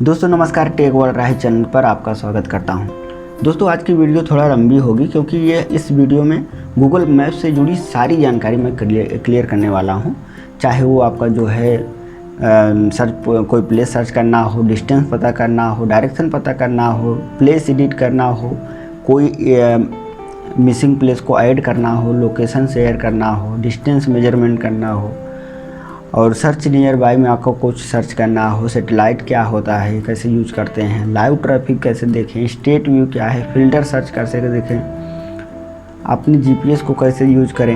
दोस्तों नमस्कार, tech world राही channel पर आपका स्वागत करता हूं। दोस्तों आज की वीडियो थोड़ा लंबी होगी क्योंकि इस वीडियो में गूगल मैप से जुड़ी सारी जानकारी मैं क्लियर करने वाला हूं। चाहे वो आपका जो है कोई प्लेस सर्च करना हो, डिस्टेंस पता करना हो, डायरेक्शन पता करना हो, प्लेस एडिट करना हो, कोई मिसिंग प्लेस को ऐड करना हो, लोकेशन शेयर करना हो, डिस्टेंस मेजरमेंट करना हो, और सर्च नियर बाय में आपको कुछ सर्च करना हो, सेटेलाइट क्या होता है, कैसे यूज करते हैं, लाइव ट्रैफिक कैसे देखें, स्टेट व्यू क्या है, फिल्टर सर्च कैसे देखें, अपनी जीपीएस को कैसे यूज करें,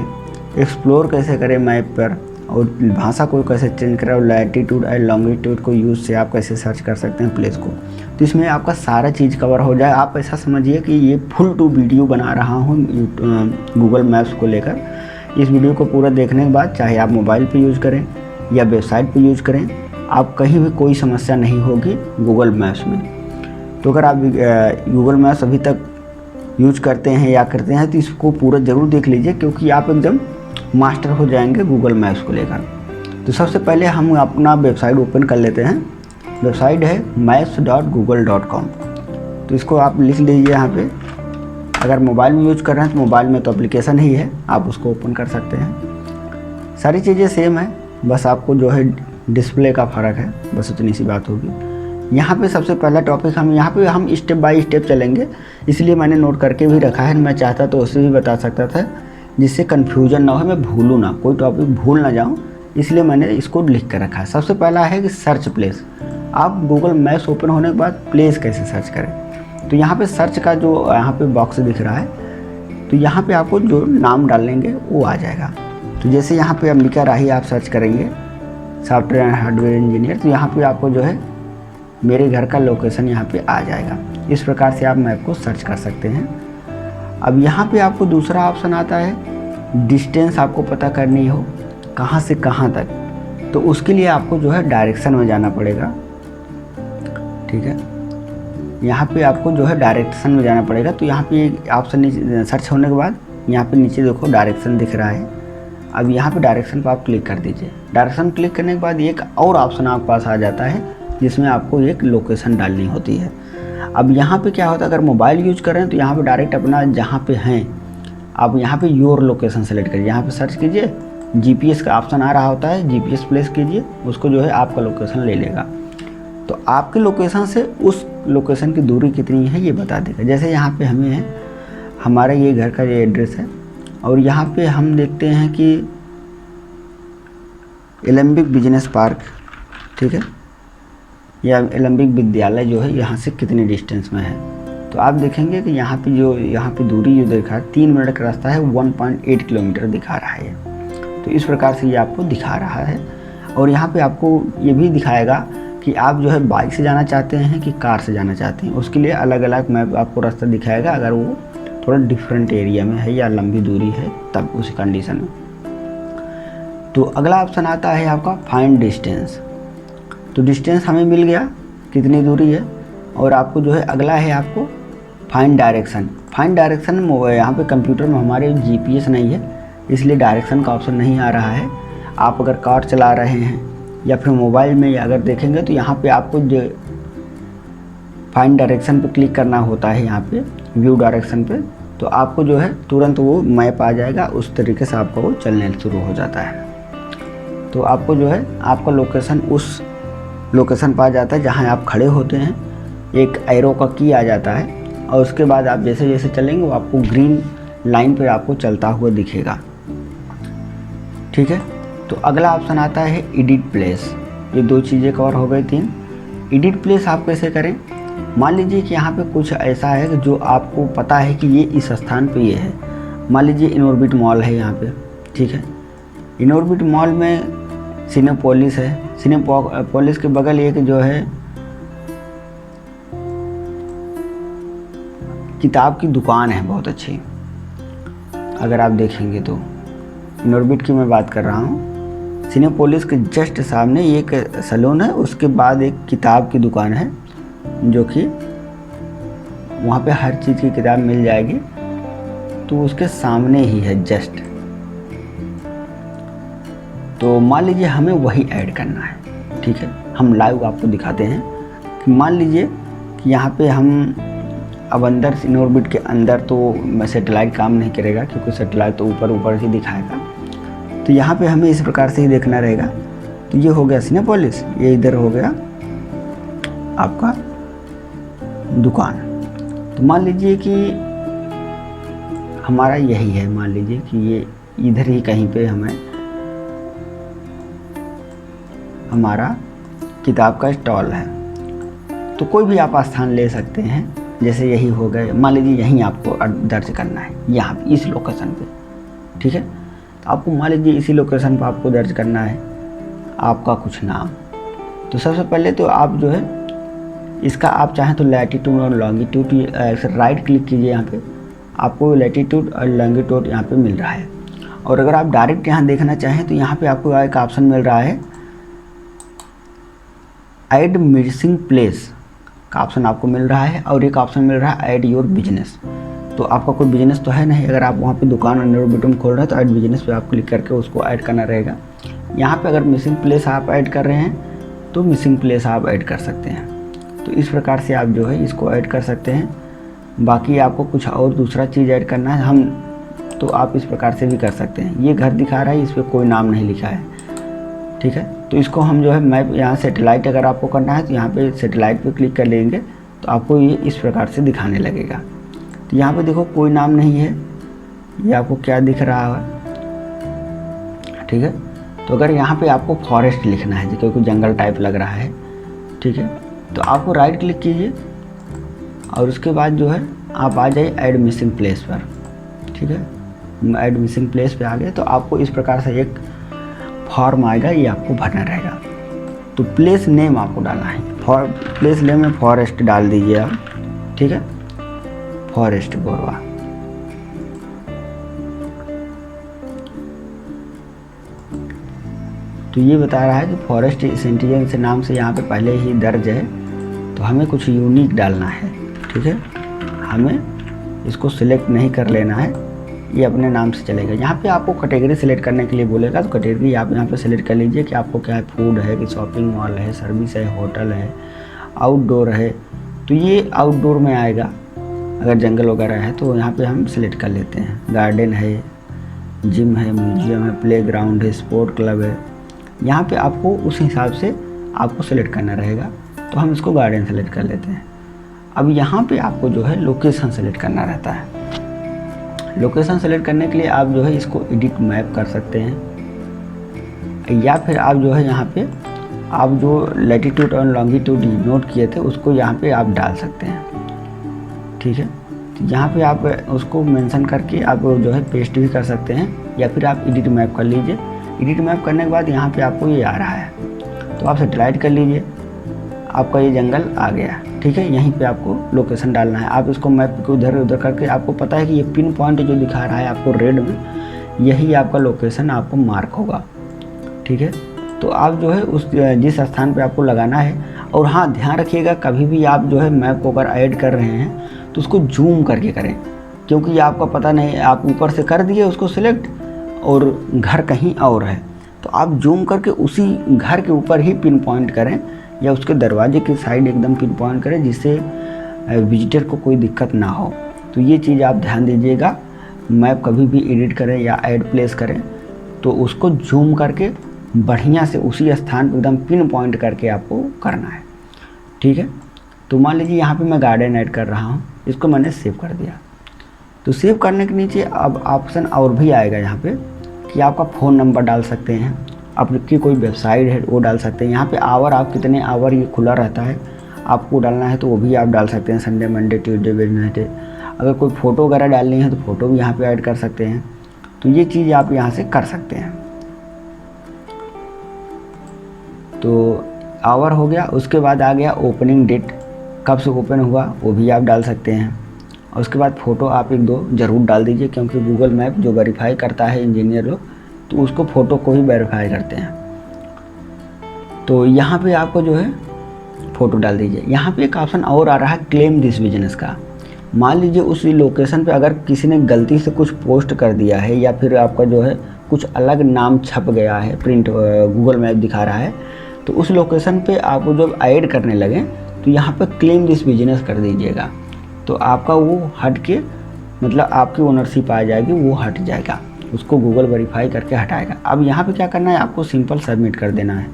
एक्सप्लोर कैसे करें मैप पर, और भाषा को कैसे चेंज करें, और लैटिट्यूड और लॉन्गिट्यूड को यूज से आप कैसे सर्च कर सकते हैं प्लेस को। तो इसमें आपका सारा चीज़ कवर हो जाए। आप ऐसा समझिए कि ये फुल टू वीडियो बना रहा हूँ गूगल मैप्स को लेकर। इस वीडियो को पूरा देखने के बाद चाहे आप मोबाइल पे यूज़ करें या वेबसाइट पे यूज़ करें, आप कहीं भी कोई समस्या नहीं होगी गूगल मैप्स में। तो अगर आप गूगल मैप्स अभी तक यूज करते हैं या करते हैं तो इसको पूरा ज़रूर देख लीजिए, क्योंकि आप एकदम मास्टर हो जाएंगे गूगल मैप्स को लेकर। तो सबसे पहले हम अपना वेबसाइट ओपन कर लेते हैं। वेबसाइट है maps.google.com। तो इसको आप लिख लीजिए यहाँ पे। अगर मोबाइल में यूज कर रहे हैं तो मोबाइल में तो एप्लीकेशन ही है, आप उसको ओपन कर सकते हैं। सारी चीज़ें सेम है, बस आपको जो है डिस्प्ले का फ़र्क है, बस उतनी सी बात होगी। यहाँ पे सबसे पहला टॉपिक हम स्टेप बाय स्टेप चलेंगे, इसलिए मैंने नोट करके भी रखा है। मैं चाहता तो उसे भी बता सकता था, जिससे कन्फ्यूजन ना हो, मैं भूलूँ ना, कोई टॉपिक भूल ना जाऊँ, इसलिए मैंने इसको लिख कर रखा है। सबसे पहला है कि सर्च प्लेस। आप गूगल मैप्स ओपन होने के बाद प्लेस कैसे सर्च करें। तो यहाँ पे सर्च का जो यहाँ पे बॉक्स दिख रहा है, तो यहाँ पे आपको जो नाम डालेंगे वो आ जाएगा। तो जैसे यहाँ पे अंबिका राही आप सर्च करेंगे, सॉफ्टवेयर एंड हार्डवेयर इंजीनियर, तो यहाँ पे आपको जो है मेरे घर का लोकेशन यहाँ पे आ जाएगा। इस प्रकार से आप मैप को सर्च कर सकते हैं। अब यहाँ पे आपको दूसरा ऑप्शन आता है, डिस्टेंस आपको पता करनी हो कहाँ से कहाँ तक, तो उसके लिए आपको जो है डायरेक्शन में जाना पड़ेगा। ठीक है, यहाँ पे आपको जो है डायरेक्शन में जाना पड़ेगा। तो यहाँ पे ऑप्शन सर्च होने के बाद यहाँ पे नीचे देखो डायरेक्शन दिख रहा है। अब यहाँ पे डायरेक्शन पर आप क्लिक कर दीजिए। डायरेक्शन क्लिक करने के बाद एक और ऑप्शन आपके पास आ जाता है, जिसमें आपको एक लोकेशन डालनी होती है। अब यहाँ पे क्या होता है, अगर मोबाइल यूज कर रहे हैं तो यहाँ पे डायरेक्ट अपना जहाँ पे हैं आप यहाँ पे योर लोकेशन सेलेक्ट करिए। यहाँ पे सर्च कीजिए, जीपीएस का ऑप्शन आ रहा होता है, जीपीएस प्लेस कीजिए, उसको जो है आपका लोकेशन ले लेगा। तो आपके लोकेशन से उस लोकेशन की दूरी कितनी है ये बता देगा। जैसे यहाँ पे हमें है, हमारा ये घर का ये एड्रेस है, और यहाँ पे हम देखते हैं कि एलम्बिक बिजनेस पार्क, ठीक है, या एलम्बिक विद्यालय जो है यहाँ से कितनी डिस्टेंस में है। तो आप देखेंगे कि यहाँ पे दूरी जो दिखा है 3 मिनट का रास्ता है, 1.8 किलोमीटर दिखा रहा है। तो इस प्रकार से ये आपको दिखा रहा है। और यहाँ पे आपको ये भी दिखाएगा कि आप जो है बाइक से जाना चाहते हैं कि कार से जाना चाहते हैं। उसके लिए अलग अलग मैप आपको रास्ता दिखाएगा, अगर वो थोड़ा डिफरेंट एरिया में है या लंबी दूरी है तब उस कंडीशन में। तो अगला ऑप्शन आता है आपका फाइंड डिस्टेंस। तो डिस्टेंस हमें मिल गया कितनी दूरी है, और आपको जो है अगला है आपको फाइंड डायरेक्शन। फाइंड डायरेक्शन यहाँ पे कंप्यूटर में हमारे जीपीएस नहीं है, इसलिए डायरेक्शन का ऑप्शन नहीं आ रहा है। आप अगर कार चला रहे हैं या फिर मोबाइल में अगर देखेंगे तो यहाँ पे आपको जो फाइंड डायरेक्शन पे क्लिक करना होता है, यहाँ पे व्यू डायरेक्शन पे, तो आपको जो है तुरंत वो मैप आ जाएगा। उस तरीके से आपका वो चलने शुरू हो जाता है। तो आपको जो है आपका लोकेशन उस लोकेशन पर आ जाता है जहाँ आप खड़े होते हैं। एक एरो का की आ जाता है, और उसके बाद आप जैसे जैसे चलेंगे वो आपको ग्रीन लाइन पर आपको चलता हुआ दिखेगा। ठीक है, तो अगला ऑप्शन आता है एडिट प्लेस। ये 2 चीज़ें कवर हो गई 3। एडिट प्लेस आप कैसे करें, मान लीजिए कि यहाँ पे कुछ ऐसा है कि जो आपको पता है कि ये इस स्थान पे ये है। मान लीजिए इनऑर्बिट मॉल है यहाँ पे, ठीक है, इनऑर्बिट मॉल में सिनेपोलिस है, सिनेपोलिस के बगल एक जो है किताब की दुकान है बहुत अच्छी, अगर आप देखेंगे तो। इनऑर्बिट की मैं बात कर रहा हूँ। सिनेपोलिस के जस्ट सामने एक सैलून है, उसके बाद एक किताब की दुकान है, जो कि वहाँ पे हर चीज़ की किताब मिल जाएगी। तो उसके सामने ही है जस्ट। तो मान लीजिए हमें वही ऐड करना है, ठीक है, हम लाइव आपको दिखाते हैं मान लीजिए कि यहाँ पे हम अब अंदर इन ऑर्बिट के अंदर तो सैटेलाइट काम नहीं करेगा, क्योंकि सैटेलाइट तो ऊपर ऊपर ही दिखाएगा। तो यहाँ पे हमें इस प्रकार से ही देखना रहेगा। तो ये हो गया सिनेपोलिस, ये इधर हो गया आपका दुकान। तो मान लीजिए कि हमारा यही है, मान लीजिए कि ये इधर ही कहीं पे हमें हमारा किताब का स्टॉल है। तो कोई भी आप स्थान ले सकते हैं, जैसे यही हो गए, मान लीजिए यहीं आपको दर्ज करना है, यहाँ पे इस लोकेशन पे, ठीक है। तो आपको मान लीजिए इसी लोकेशन पर आपको दर्ज करना है आपका कुछ नाम। तो सबसे पहले तो आप जो है इसका आप चाहें तो लैटिट्यूड और लॉन्गिट्यूड राइट क्लिक कीजिए, यहाँ पे आपको लैटिट्यूड और लॉन्गिट्यूड यहाँ पे मिल रहा है। और अगर आप डायरेक्ट यहाँ देखना चाहें तो यहाँ पे आपको एक ऑप्शन मिल रहा है ऐड मिसिंग प्लेस का ऑप्शन आपको मिल रहा है, और एक ऑप्शन मिल रहा है ऐड योर बिजनेस। तो आपका कोई बिजनेस तो है नहीं, अगर आप वहाँ पे दुकान अंडर ऑर्बिट खोल रहे हैं तो ऐड बिजनेस पे आप क्लिक करके उसको ऐड करना रहेगा। यहाँ पे अगर मिसिंग प्लेस आप ऐड कर रहे हैं तो मिसिंग प्लेस आप ऐड कर सकते हैं। तो इस प्रकार से आप जो है इसको ऐड कर सकते हैं। बाकी आपको कुछ और दूसरा चीज़ ऐड करना है तो आप इस प्रकार से भी कर सकते हैं। ये घर दिखा रहा है, इस पर कोई नाम नहीं लिखा है, ठीक है। तो इसको हम जो है मैप यहाँ सैटेलाइट अगर आपको करना है तो यहाँ पे सैटेलाइट पे क्लिक कर लेंगे तो आपको ये इस प्रकार से दिखाने लगेगा। तो यहाँ पे देखो कोई नाम नहीं है, ये आपको क्या दिख रहा है, ठीक है। तो अगर यहाँ पे आपको फॉरेस्ट लिखना है क्योंकि जंगल टाइप लग रहा है, ठीक है, तो आपको राइट क्लिक कीजिए और उसके बाद जो है आप आ जाइए ऐड मिसिंग प्लेस पर, ठीक है। ऐड मिसिंग प्लेस पे आ गए तो आपको इस प्रकार से एक फॉर्म आएगा, ये आपको भरना रहेगा। तो प्लेस नेम आपको डालना है, प्लेस नेम में फॉरेस्ट डाल दीजिए आप, ठीक है, फॉरेस्ट गोरवा। तो ये बता रहा है कि फॉरेस्ट सेंटिजेंस नाम से यहाँ पे पहले ही दर्ज है, तो हमें कुछ यूनिक डालना है, ठीक है। हमें इसको सिलेक्ट नहीं कर लेना है, ये अपने नाम से चलेगा। यहाँ पे आपको कैटेगरी सिलेक्ट करने के लिए बोलेगा, तो कैटेगरी आप यहाँ पे सिलेक्ट कर लीजिए कि आपको क्या है, फूड है कि शॉपिंग मॉल है, सर्विस है, होटल है, आउटडोर है। तो ये आउटडोर में आएगा, अगर जंगल वगैरह है तो यहाँ पे हम सिलेक्ट कर लेते हैं। गार्डन है, जिम है, म्यूजियम है, प्लेग्राउंड है, स्पोर्ट क्लब है। यहाँ पे आपको उस हिसाब से आपको सिलेक्ट करना रहेगा, तो हम इसको गार्डन सेलेक्ट कर लेते हैं। अब यहाँ पे आपको जो है लोकेशन सेलेक्ट करना रहता है। लोकेशन सेलेक्ट करने के लिए आप जो है इसको एडिट मैप कर सकते हैं, या फिर आप जो है यहाँ पे आप जो लैटिट्यूड और लॉन्गिट्यूड नोट किए थे उसको यहाँ पे आप डाल सकते हैं, ठीक है। तो यहाँ पे आप उसको मेंशन करके आप जो है पेस्ट भी कर सकते हैं, या फिर आप एडिट मैप कर लीजिए। एडिट मैप करने के बाद यहाँ पे आपको ये आ रहा है, तो आप सैटेलाइट कर लीजिए, आपका ये जंगल आ गया, ठीक है। यहीं पे आपको लोकेशन डालना है। आप इसको मैप को इधर उधर करके, आपको पता है कि ये पिन पॉइंट जो दिखा रहा है आपको रेड में, यही आपका लोकेशन आपको मार्क होगा, ठीक है। तो आप जो है उस जिस स्थान पे आपको लगाना है, और हाँ ध्यान रखिएगा कभी भी आप जो है मैप को अगर ऐड कर रहे हैं तो उसको जूम करके करें, क्योंकि ये आपका पता नहीं, आप ऊपर से कर दिए उसको सिलेक्ट और घर कहीं और है, तो आप जूम करके उसी घर के ऊपर ही पिन पॉइंट करें, या उसके दरवाजे की साइड एकदम पिन पॉइंट करें, जिससे विजिटर को कोई दिक्कत ना हो। तो ये चीज़ आप ध्यान दीजिएगा, मैप कभी भी एडिट करें या ऐड प्लेस करें तो उसको जूम करके बढ़िया से उसी स्थान पर एकदम पिन पॉइंट करके आपको करना है, ठीक है। तो मान लीजिए यहाँ पे मैं गार्डन ऐड कर रहा हूँ, इसको मैंने सेव कर दिया। तो सेव करने के नीचे अब ऑप्शन और भी आएगा यहाँ पे कि आपका फ़ोन नंबर डाल सकते हैं, आपकी कोई वेबसाइट है वो डाल सकते हैं। यहाँ पे आवर आप कितने आवर ये खुला रहता है आपको डालना है, तो वो भी आप डाल सकते हैं, संडे मंडे ट्यूसडे वेडनेसडे। अगर कोई फ़ोटो वगैरह डालनी है तो फ़ोटो भी यहाँ पे ऐड कर सकते हैं। तो ये चीज़ आप यहाँ से कर सकते हैं। तो आवर हो गया, उसके बाद आ गया ओपनिंग डेट, कब से ओपन हुआ वो भी आप डाल सकते हैं। और उसके बाद फ़ोटो आप एक दो ज़रूर डाल दीजिए, क्योंकि गूगल मैप जो वेरीफाई करता है इंजीनियर लोग, तो उसको फ़ोटो को ही वेरीफाई करते हैं। तो यहाँ पे आपको जो है फ़ोटो डाल दीजिए। यहाँ पे एक ऑप्शन और आ रहा है क्लेम दिस बिजनेस का। मान लीजिए उस लोकेशन पे अगर किसी ने गलती से कुछ पोस्ट कर दिया है, या फिर आपका जो है कुछ अलग नाम छप गया है, प्रिंट गूगल मैप दिखा रहा है, तो उस लोकेशन पे आप जब ऐड करने लगें तो यहाँ पे क्लेम दिस बिजनेस कर दीजिएगा, तो आपका वो हट के मतलब आपकी ओनरशिप आ जाएगी, वो हट जाएगा, उसको गूगल वेरीफाई करके हटाएगा। अब यहाँ पे क्या करना है, आपको सिंपल सबमिट कर देना है।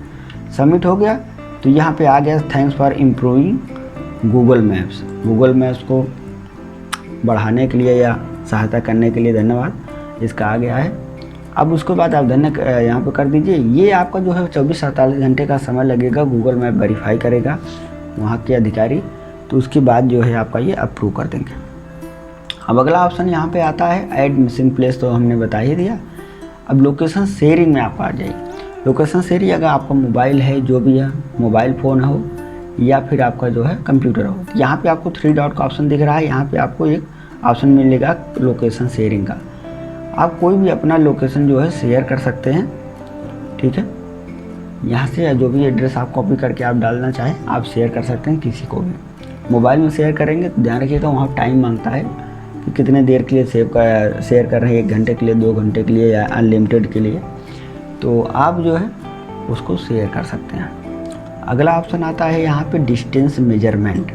सबमिट हो गया तो यहाँ पे आ गया thanks for improving Google maps. Google maps को बढ़ाने के लिए या सहायता करने के लिए धन्यवाद, इसका आ गया है। अब उसके बाद आप यहाँ पे कर दीजिए। ये आपका जो है 24-48 घंटे का समय लगेगा, गूगल मैप वेरीफाई करेगा वहाँ के अधिकारी, तो उसके बाद जो है आपका ये अप्रूव कर देंगे। अब अगला ऑप्शन यहाँ पे आता है ऐड मिसिंग प्लेस, तो हमने बता ही दिया। अब लोकेशन शेयरिंग में आपका आ जाएगी। लोकेशन शेयरिंग अगर आपका मोबाइल है, जो भी है, मोबाइल फ़ोन हो या फिर आपका जो है कंप्यूटर हो, तो यहाँ पे आपको 3 डॉट का ऑप्शन दिख रहा है, यहाँ पे आपको एक ऑप्शन मिलेगा लोकेशन शेयरिंग का। आप कोई भी अपना लोकेशन जो है शेयर कर सकते हैं, ठीक है। यहाँ से जो भी एड्रेस आप कॉपी करके आप डालना चाहें आप शेयर कर सकते हैं किसी को भी। मोबाइल में शेयर करेंगे तो ध्यान रखिएगा वहाँ टाइम मांगता है कि कितने देर के लिए शेयर कर रहे हैं, 1 घंटे के लिए, 2 घंटे के लिए या अनलिमिटेड के लिए, तो आप जो है उसको शेयर कर सकते हैं। अगला ऑप्शन आता है यहाँ पे डिस्टेंस मेजरमेंट।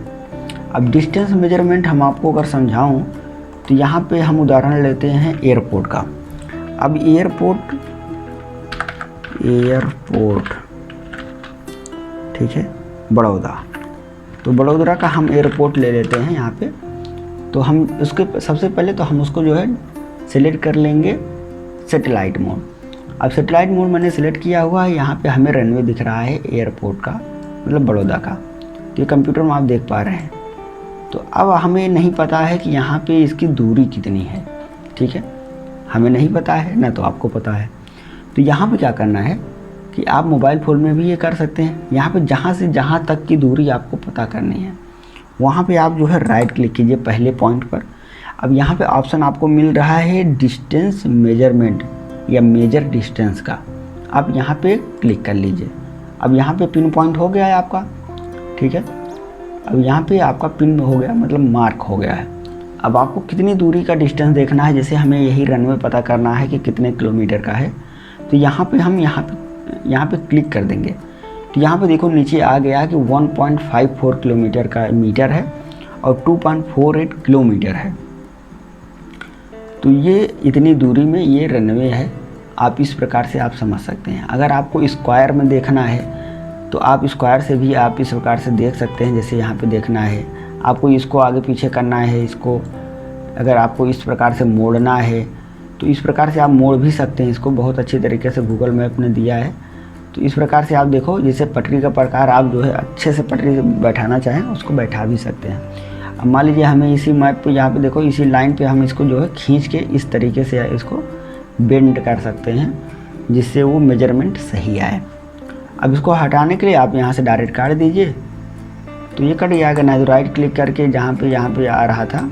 अब डिस्टेंस मेजरमेंट हम आपको अगर समझाऊँ तो यहाँ पे हम उदाहरण लेते हैं एयरपोर्ट का। अब एयरपोर्ट ठीक है, बड़ौदा, तो बड़ौदा का हम एयरपोर्ट ले लेते हैं यहाँ पे। तो हम उसके सबसे पहले तो हम उसको जो है सिलेक्ट कर लेंगे सैटेलाइट मोड। अब सैटेलाइट मोड मैंने सिलेक्ट किया हुआ है, यहाँ पे हमें रनवे दिख रहा है एयरपोर्ट का, मतलब बड़ौदा का, तो ये कंप्यूटर में आप देख पा रहे हैं। तो अब हमें नहीं पता है कि यहाँ पे इसकी दूरी कितनी है, ठीक है, हमें नहीं पता है ना, तो आपको पता है। तो यहाँ पे क्या करना है कि आप मोबाइल फ़ोन में भी ये कर सकते हैं। यहाँ पे जहाँ से जहाँ तक की दूरी आपको पता करनी है, वहाँ पे आप जो है राइट क्लिक कीजिए पहले पॉइंट पर। अब यहाँ पे ऑप्शन आपको मिल रहा है डिस्टेंस मेजरमेंट या मेजर डिस्टेंस का, आप यहाँ पे क्लिक कर लीजिए। अब यहाँ पे पिन पॉइंट हो गया है आपका, ठीक है। अब यहाँ पे आपका पिन हो गया, मतलब मार्क हो गया है। अब आपको कितनी दूरी का डिस्टेंस देखना है, जैसे हमें यही रनवे पता करना है कि कितने किलोमीटर का है, तो यहाँ पे हम यहाँ पे क्लिक कर देंगे। तो यहाँ पे देखो नीचे आ गया कि 1.54 किलोमीटर का मीटर है और 2.48 किलोमीटर है। तो ये इतनी दूरी में ये रनवे है। आप इस प्रकार से आप समझ सकते हैं। अगर आपको स्क्वायर में देखना है तो आप स्क्वायर से भी आप इस प्रकार से देख सकते हैं। जैसे यहाँ पे देखना है आपको, इसको आगे पीछे करना है, इसको अगर आपको इस प्रकार से मोड़ना है तो इस प्रकार से आप मोड़ भी सकते हैं। इसको बहुत अच्छी तरीके से गूगल मैप ने दिया है। तो इस प्रकार से आप देखो, जैसे पटरी का प्रकार आप जो है अच्छे से पटरी बैठाना चाहें उसको बैठा भी सकते हैं। अब मान लीजिए हमें इसी मैप पे, यहाँ पे देखो इसी लाइन पे हम इसको जो है खींच के इस तरीके से इसको बेंड कर सकते हैं जिससे वो मेजरमेंट सही आए। अब इसको हटाने के लिए आप यहाँ से डायरेक्ट काट दीजिए तो ये कट जाएगा, ना तो राइट क्लिक करके यहाँ पे आ रहा था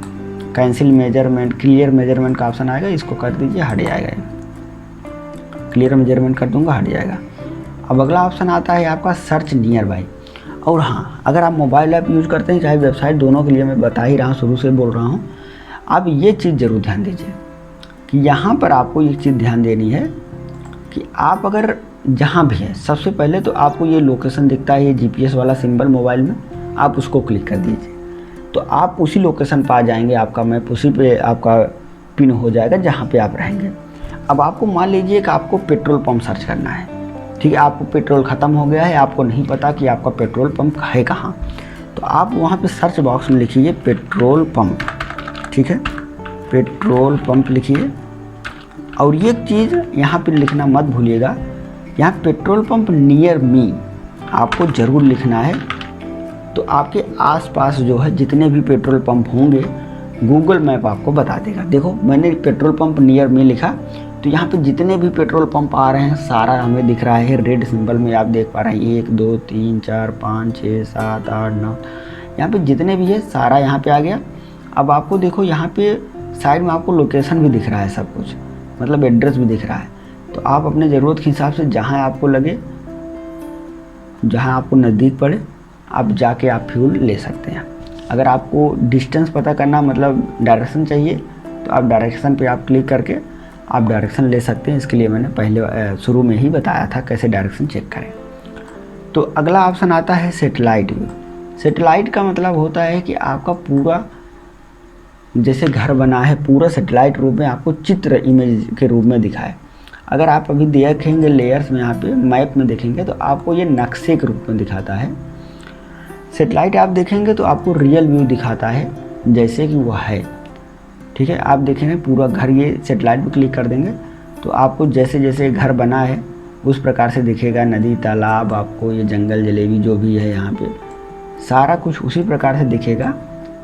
कैंसिल मेजरमेंट, क्लियर मेजरमेंट का ऑप्शन आएगा, इसको कर दीजिए, हट जाएगा। क्लियर मेजरमेंट कर दूंगा, हट जाएगा। अब अगला ऑप्शन आता है आपका सर्च नियर बाई। और हाँ, अगर आप मोबाइल ऐप यूज़ करते हैं चाहे वेबसाइट, दोनों के लिए मैं बता ही रहा हूँ, शुरू से बोल रहा हूँ। आप ये चीज़ ज़रूर ध्यान दीजिए कि यहाँ पर आपको एक चीज़ ध्यान देनी है कि आप अगर जहाँ भी है, सबसे पहले तो आपको ये लोकेशन दिखता है, ये जीपीएस वाला सिंबल मोबाइल में, आप उसको क्लिक कर दीजिए तो आप उसी लोकेशन पर आ जाएंगे। आपका मैप उसी पे आपका पिन हो जाएगा जहाँ पे आप रहेंगे। अब आपको मान लीजिए कि आपको पेट्रोल पंप सर्च करना है, ठीक है, आपको पेट्रोल ख़त्म हो गया है, आपको नहीं पता कि आपका पेट्रोल पंप है कहाँ, तो आप वहाँ पे सर्च बॉक्स में लिखिए पेट्रोल पंप, ठीक है, पेट्रोल पंप लिखिए। और ये चीज़ यहाँ पे लिखना मत भूलिएगा, यहाँ पेट्रोल पंप नियर मी आपको ज़रूर लिखना है। तो आपके आसपास जो है जितने भी पेट्रोल पंप होंगे गूगल मैप आपको बता देगा। देखो मैंने पेट्रोल पंप नियर मी लिखा तो यहाँ पे जितने भी पेट्रोल पंप आ रहे हैं सारा हमें दिख रहा है रेड सिंबल में, आप देख पा रहे हैं 1 2 3 4 5 6 7 8 9, यहाँ पे जितने भी है सारा यहाँ पे आ गया। अब आपको देखो यहाँ पे साइड में आपको लोकेशन भी दिख रहा है, सब कुछ मतलब एड्रेस भी दिख रहा है। तो आप अपने ज़रूरत के हिसाब से जहाँ आपको लगे, जहाँ आपको नज़दीक पड़े, आप जाके आप फ्यूल ले सकते हैं। अगर आपको डिस्टेंस पता करना मतलब डायरेक्शन चाहिए तो आप डायरेक्शन पे आप क्लिक करके आप डायरेक्शन ले सकते हैं। इसके लिए मैंने पहले शुरू में ही बताया था कैसे डायरेक्शन चेक करें। तो अगला ऑप्शन आता है सैटेलाइट व्यू। सेटेलाइट का मतलब होता है कि आपका पूरा जैसे घर बना है पूरा सेटेलाइट रूप में आपको चित्र इमेज के रूप में दिखाए। अगर आप अभी देखेंगे लेयर्स में, यहाँ पे मैप में देखेंगे तो आपको ये नक्शे के रूप में दिखाता है। सेटेलाइट आप देखेंगे तो आपको रियल व्यू दिखाता है जैसे कि वह है, ठीक है। आप देखेंगे पूरा घर, ये सेटेलाइट पर क्लिक कर देंगे तो आपको जैसे जैसे घर बना है उस प्रकार से दिखेगा। नदी, तालाब, आपको ये जंगल, जलेबी जो भी है यहाँ पे सारा कुछ उसी प्रकार से दिखेगा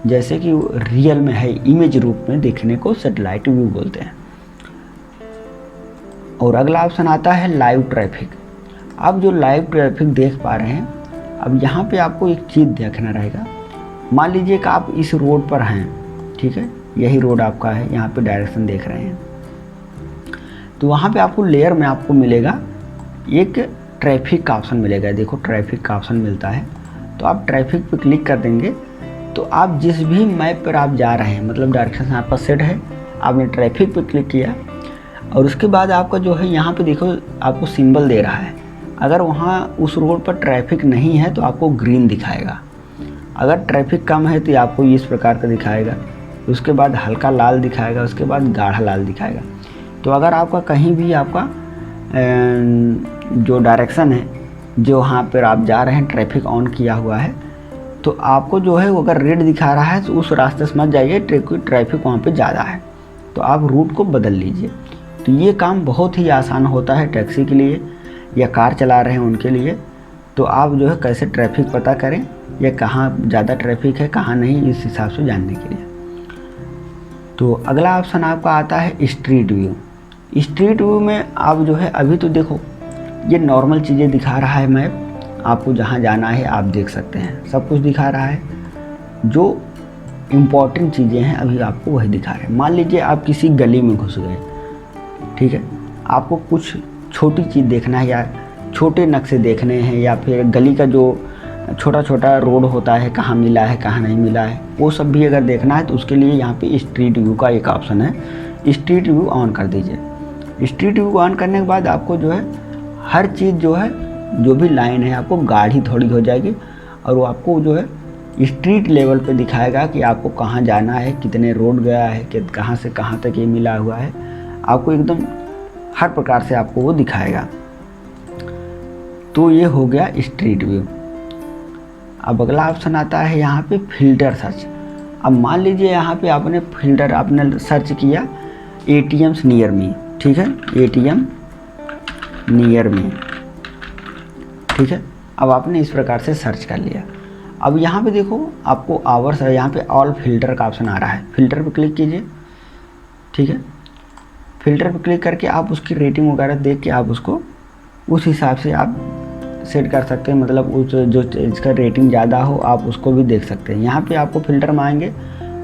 जैसे कि रियल में है, इमेज रूप में देखने को सेटेलाइट व्यू बोलते हैं। और अगला ऑप्शन आता है लाइव ट्रैफिक। आप जो लाइव ट्रैफिक देख पा रहे हैं, अब यहाँ पे आपको एक चीज़ देखना रहेगा। मान लीजिए कि आप इस रोड पर हैं, ठीक है, यही रोड आपका है, यहाँ पे डायरेक्शन देख रहे हैं, तो वहाँ पे आपको लेयर में आपको मिलेगा एक ट्रैफिक का ऑप्शन मिलेगा। देखो ट्रैफिक का ऑप्शन मिलता है, तो आप ट्रैफिक पे क्लिक कर देंगे तो आप जिस भी मैप पर आप जा रहे हैं, मतलब डायरेक्शन आपका सेट है, आपने ट्रैफिक पे क्लिक किया और उसके बाद आपका जो है यहाँ पे देखो आपको सिंबल दे रहा है। अगर वहाँ उस रोड पर ट्रैफिक नहीं है तो आपको ग्रीन दिखाएगा, अगर ट्रैफिक कम है तो आपको इस प्रकार का दिखाएगा, उसके बाद हल्का लाल दिखाएगा, उसके बाद गाढ़ा लाल दिखाएगा। तो अगर आपका कहीं भी आपका जो डायरेक्शन है, जो वहाँ पर आप जा रहे हैं, ट्रैफिक ऑन किया हुआ है, तो आपको जो है अगर रेड दिखा रहा है तो उस रास्ते से मत जाइए, ट्रैफिक वहाँ पे ज़्यादा है, तो आप रूट को बदल लीजिए। तो ये काम बहुत ही आसान होता है टैक्सी के लिए या कार चला रहे हैं उनके लिए। तो आप जो है कैसे ट्रैफिक पता करें या कहाँ ज़्यादा ट्रैफिक है कहाँ नहीं, इस हिसाब से जानने के लिए। तो अगला ऑप्शन आपका आता है स्ट्रीट व्यू। स्ट्रीट व्यू में आप जो है अभी तो देखो ये नॉर्मल चीज़ें दिखा रहा है मैप, आपको जहाँ जाना है आप देख सकते हैं, सब कुछ दिखा रहा है। जो इम्पॉर्टेंट चीज़ें हैं अभी आपको वही दिखा रहे हैं। मान लीजिए आप किसी गली में घुस गए, ठीक है, आपको कुछ छोटी चीज़ देखना है या छोटे नक्शे देखने हैं, या फिर गली का जो छोटा छोटा रोड होता है कहाँ मिला है कहाँ नहीं मिला है, वो सब भी अगर देखना है तो उसके लिए यहाँ पे स्ट्रीट व्यू का एक ऑप्शन है। स्ट्रीट व्यू ऑन कर दीजिए। स्ट्रीट व्यू ऑन करने के बाद आपको जो है हर चीज़ जो है, जो भी लाइन है आपको गाढ़ी थोड़ी हो जाएगी और वो आपको जो है स्ट्रीट लेवल पे दिखाएगा कि आपको कहाँ जाना है, कितने रोड गया है, कि कहाँ से कहाँ तक ये मिला हुआ है, आपको एकदम हर प्रकार से आपको वो दिखाएगा। तो ये हो गया स्ट्रीट व्यू। अब अगला ऑप्शन आता है यहाँ पे फिल्टर सर्च। अब मान लीजिए यहाँ पे आपने फिल्टर आपने सर्च किया ATMs नियर मी, ठीक है, ATM नियर मी, ठीक है। अब आपने इस प्रकार से सर्च कर लिया। अब यहाँ पे देखो आपको आवर्स है, यहाँ पे ऑल फिल्टर का ऑप्शन आ रहा है, फिल्टर पे क्लिक कीजिए, ठीक है। फिल्टर पे क्लिक करके आप उसकी रेटिंग वगैरह देख के आप उसको उस हिसाब से आप सेट कर सकते हैं, मतलब उस जो इसका रेटिंग ज़्यादा हो आप उसको भी देख सकते हैं। यहाँ पे आपको फिल्टर में आएंगे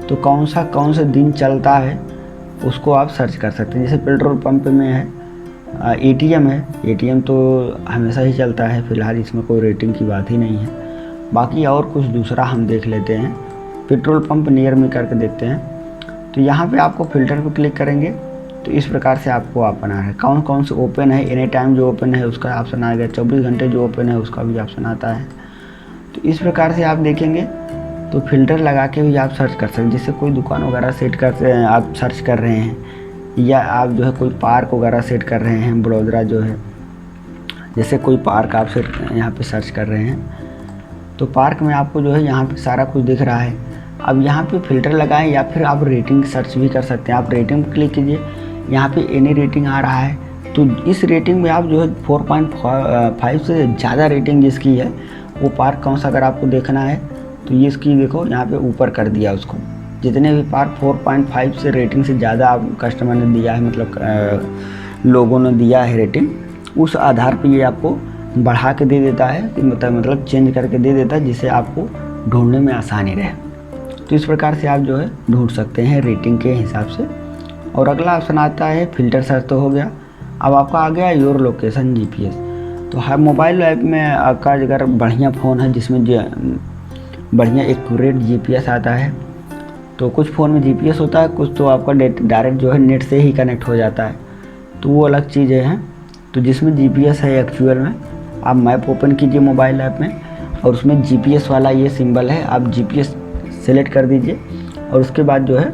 तो कौन सा दिन चलता है उसको आप सर्च कर सकते हैं। जैसे पेट्रोल पंप में है, ATM है, ATM तो हमेशा ही चलता है, फ़िलहाल इसमें कोई रेटिंग की बात ही नहीं है। बाकी और कुछ दूसरा हम देख लेते हैं, पेट्रोल पंप नियर में करके देखते हैं। तो यहाँ पे आपको फ़िल्टर पे क्लिक करेंगे तो इस प्रकार से आपको अपना है कौन से ओपन है, एनी टाइम जो ओपन है उसका ऑप्शन आएगा, 24 घंटे जो ओपन है उसका भी ऑप्शन आता है। तो इस प्रकार से आप देखेंगे तो फ़िल्टर लगा के भी आप सर्च कर सकते हैं। जैसे कोई दुकान वगैरह सेट करते हैं, आप सर्च कर रहे हैं, या आप जो है कोई पार्क वगैरह सेट कर रहे हैं, बड़ोदरा जो है, जैसे कोई पार्क आप यहाँ पे सर्च कर रहे हैं तो पार्क में आपको जो है यहाँ पे सारा कुछ दिख रहा है। अब यहाँ पे फ़िल्टर लगाएं या फिर आप रेटिंग सर्च भी कर सकते हैं। आप रेटिंग पर क्लिक कीजिए, यहाँ पे एनी रेटिंग आ रहा है, तो इस रेटिंग में आप जो है 4.5 से ज़्यादा रेटिंग जिसकी है वो पार्क कौन सा अगर आपको देखना है तो ये इसकी देखो यहाँ पे ऊपर कर दिया उसको। जितने भी पार्क 4.5 से रेटिंग से ज़्यादा आप कस्टमर ने दिया है, मतलब लोगों ने दिया है रेटिंग, उस आधार पे ये आपको बढ़ा के दे देता है, मतलब चेंज करके दे देता है, जिससे आपको ढूंढने में आसानी रहे। तो इस प्रकार से आप जो है ढूंढ सकते हैं रेटिंग के हिसाब से। और अगला ऑप्शन आता है फ़िल्टर सर्च, तो हो गया। अब आपका आ गया योर लोकेशन GPS। तो हर मोबाइल ऐप में आपका अगर बढ़िया फ़ोन है जिसमें बढ़िया एक्यूरेट GPS आता है, तो कुछ फ़ोन में GPS होता है, कुछ तो आपका डायरेक्ट जो है नेट से ही कनेक्ट हो जाता है, तो वो अलग चीज़ें हैं। तो जिसमें GPS है एक्चुअल में, आप मैप ओपन कीजिए मोबाइल ऐप में और उसमें GPS वाला ये सिंबल है, आप GPS सेलेक्ट कर दीजिए और उसके बाद जो है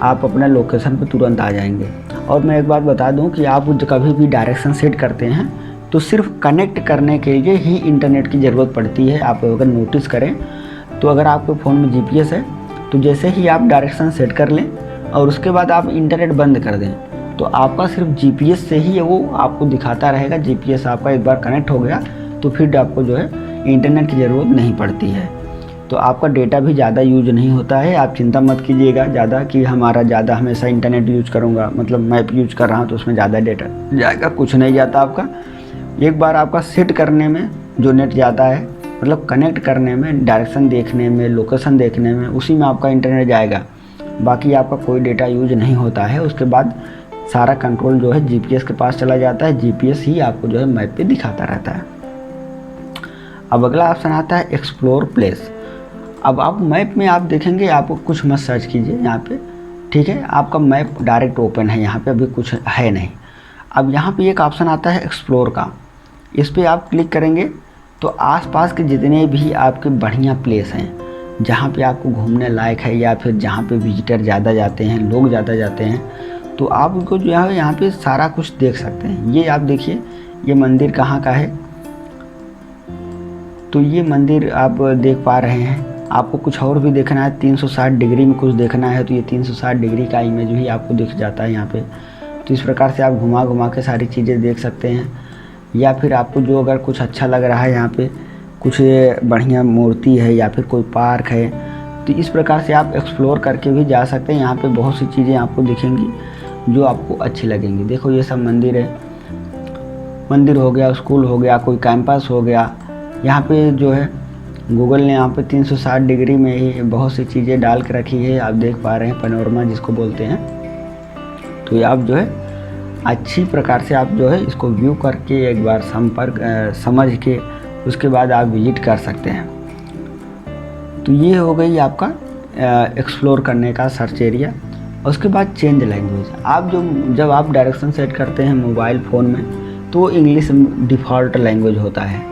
आप अपना लोकेशन पे तुरंत आ जाएंगे। और मैं एक बात बता दूं कि आप कभी भी डायरेक्शन सेट करते हैं तो सिर्फ कनेक्ट करने के लिए ही इंटरनेट की ज़रूरत पड़ती है। आप अगर नोटिस करें तो अगर आपके फ़ोन में GPS है तो जैसे ही आप डायरेक्शन सेट कर लें और उसके बाद आप इंटरनेट बंद कर दें तो आपका सिर्फ GPS से ही वो आपको दिखाता रहेगा। GPS आपका एक बार कनेक्ट हो गया तो फिर आपको जो है इंटरनेट की ज़रूरत नहीं पड़ती है। तो आपका डेटा भी ज़्यादा यूज नहीं होता है। आप चिंता मत कीजिएगा ज़्यादा कि हमारा ज़्यादा हमेशा इंटरनेट यूज करूँगा, मतलब मैप यूज कर रहा हूँ तो उसमें ज़्यादा डेटा जाएगा, कुछ नहीं जाता आपका। एक बार आपका सेट करने में जो नेट जाता है, मतलब कनेक्ट करने में, डायरेक्शन देखने में, लोकेशन देखने में, उसी में आपका इंटरनेट जाएगा। बाकी आपका कोई डेटा यूज नहीं होता है। उसके बाद सारा कंट्रोल जो है GPS के पास चला जाता है। GPS ही आपको जो है मैप पे दिखाता रहता है। अब अगला ऑप्शन आता है एक्सप्लोर प्लेस। अब आप मैप में आप देखेंगे, आपको कुछ मत सर्च कीजिए यहाँ पे, ठीक है। आपका मैप डायरेक्ट ओपन है, यहाँ पे अभी कुछ है नहीं। अब यहाँ पे एक ऑप्शन आता है एक्सप्लोर का, इस पर आप क्लिक करेंगे तो आसपास के जितने भी आपके बढ़िया प्लेस हैं जहाँ पे आपको घूमने लायक है या फिर जहाँ पे विजिटर ज़्यादा जाते हैं, लोग ज़्यादा जाते हैं, तो आप उनको जो है यहाँ पे सारा कुछ देख सकते हैं। ये आप देखिए, ये मंदिर कहाँ का है, तो ये मंदिर आप देख पा रहे हैं। आपको कुछ और भी देखना है, 360 डिग्री में कुछ देखना है तो ये 360 डिग्री का इमेज भी आपको दिख जाता है यहाँ पे। तो इस प्रकार से आप घुमा घुमा के सारी चीज़ें देख सकते हैं। या फिर आपको जो अगर कुछ अच्छा लग रहा है, यहाँ पे कुछ बढ़िया मूर्ति है या फिर कोई पार्क है, तो इस प्रकार से आप एक्सप्लोर करके भी जा सकते हैं। यहाँ पे बहुत सी चीज़ें आपको दिखेंगी जो आपको अच्छी लगेंगी। देखो ये सब मंदिर है, मंदिर हो गया, स्कूल हो गया, कोई कैंपस हो गया। यहाँ पे जो है गूगल ने यहाँ पे 360 डिग्री में ही बहुत सी चीज़ें डाल के रखी है। आप देख पा रहे हैं, पैनोरमा जिसको बोलते हैं। तो आप जो है अच्छी प्रकार से आप जो है इसको व्यू करके एक बार समझ के उसके बाद आप विजिट कर सकते हैं। तो ये हो गई आपका एक्सप्लोर करने का सर्च एरिया। उसके बाद चेंज लैंग्वेज। आप जब आप डायरेक्शन सेट करते हैं मोबाइल फ़ोन में तो इंग्लिश डिफ़ॉल्ट लैंग्वेज होता है।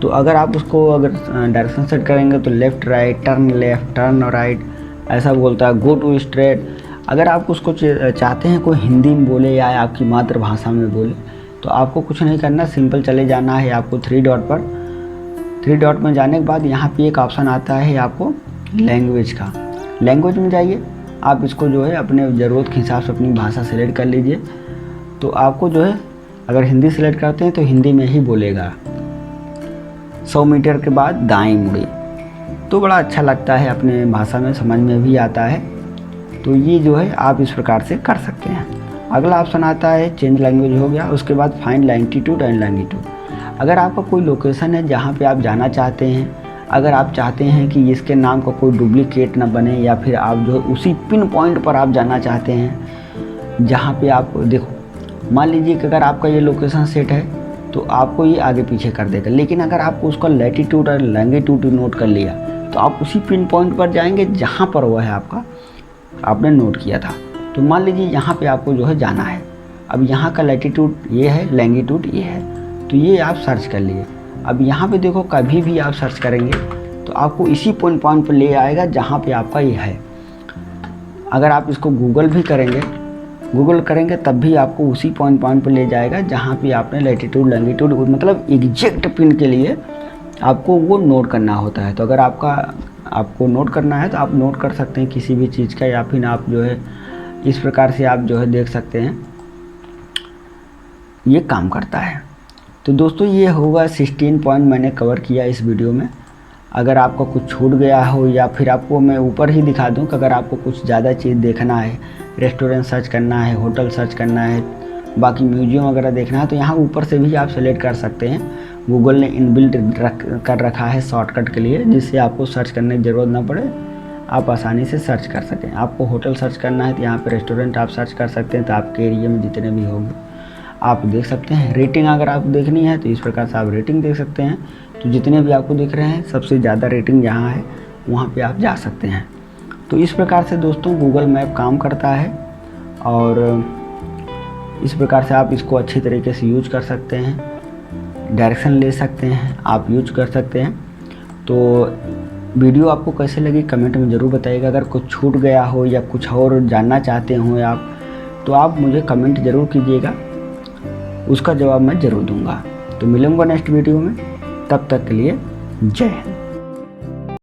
तो अगर आप उसको डायरेक्शन सेट करेंगे तो लेफ़्ट राइट, टर्न राइट ऐसा बोलता है, गो टू स्ट्रेट। अगर आप उसको चाहते हैं कोई हिंदी में बोले या आपकी मातृभाषा में बोले तो आपको कुछ नहीं करना, सिंपल चले जाना है आपको 3 डॉट पर। 3 डॉट में जाने के बाद यहाँ पे एक ऑप्शन आता है आपको लैंग्वेज का। लैंग्वेज में जाइए, आप इसको जो है अपने ज़रूरत के हिसाब से अपनी भाषा सेलेक्ट कर लीजिए। तो आपको जो है अगर हिंदी सेलेक्ट करते हैं तो हिंदी में ही बोलेगा। 100 मीटर के बाद दाएं मुड़े, तो बड़ा अच्छा लगता है, अपने भाषा में समझ में भी आता है। तो ये जो है आप इस प्रकार से कर सकते हैं। अगला ऑप्शन आता है चेंज लैंग्वेज हो गया। उसके बाद फाइंड लैंगिट्यूड एंड लैंगिट्यूड। अगर आपका कोई लोकेशन है जहाँ पे आप जाना चाहते हैं, अगर आप चाहते हैं कि इसके नाम का कोई डुप्लीकेट ना बने या फिर आप जो है उसी पिन पॉइंट पर आप जाना चाहते हैं जहाँ पे आप देखो, मान लीजिए कि अगर आपका ये लोकेशन सेट है तो आपको ये आगे पीछे कर देगा। लेकिन अगर आपको उसका लैटिट्यूड और लैंगिट्यूड नोट कर लिया तो आप उसी पिन पॉइंट पर जाएंगे जहाँ पर वह है आपका आपने नोट किया था। तो मान लीजिए यहाँ पे आपको जो है जाना है, अब यहाँ का लैटिट्यूड ये है, लैंगिट्यूड ये है, तो ये आप सर्च कर लिए। अब यहाँ पे देखो, कभी भी आप सर्च करेंगे तो आपको इसी पॉइंट पर ले आएगा जहाँ पे आपका ये है। अगर आप इसको गूगल करेंगे तब भी आपको उसी पॉइंट पर ले जाएगा जहाँ पे आपने लैटिट्यूड लैंगिट्यूड, मतलब एग्जैक्ट पिन के लिए आपको वो नोट करना होता है। तो अगर आपको नोट करना है तो आप नोट कर सकते हैं किसी भी चीज़ का, या फिर आप जो है इस प्रकार से आप जो है देख सकते हैं, ये काम करता है। तो दोस्तों ये होगा 16 पॉइंट मैंने कवर किया इस वीडियो में। अगर आपका कुछ छूट गया हो या फिर आपको मैं ऊपर ही दिखा दूं कि अगर आपको कुछ ज़्यादा चीज़ देखना है, रेस्टोरेंट सर्च करना है, होटल सर्च करना है, बाकी म्यूजियम वगैरह देखना है, तो यहाँ ऊपर से भी आप सेलेक्ट कर सकते हैं। गूगल ने इनबिल्ट कर रखा है शॉर्टकट के लिए, जिससे आपको सर्च करने की ज़रूरत ना पड़े, आप आसानी से सर्च कर सकें। आपको होटल सर्च करना है तो यहाँ पे रेस्टोरेंट आप सर्च कर सकते हैं, तो आपके एरिया में जितने भी होंगे आप देख सकते हैं। रेटिंग अगर आपको देखनी है तो इस प्रकार से आप रेटिंग देख सकते हैं। तो जितने भी आपको दिख रहे हैं सबसे ज़्यादा रेटिंग जहाँ है वहाँ पे आप जा सकते हैं। तो इस प्रकार से दोस्तों गूगल मैप काम करता है और इस प्रकार से आप इसको अच्छी तरीके से यूज कर सकते हैं, डायरेक्शन ले सकते हैं, आप यूज कर सकते हैं। तो वीडियो आपको कैसे लगी कमेंट में ज़रूर बताइएगा। अगर कुछ छूट गया हो या कुछ और जानना चाहते हो आप, तो आप मुझे कमेंट ज़रूर कीजिएगा, उसका जवाब मैं ज़रूर दूंगा। तो मिलूंगा नेक्स्ट वीडियो में, तब तक के लिए जय हिंद।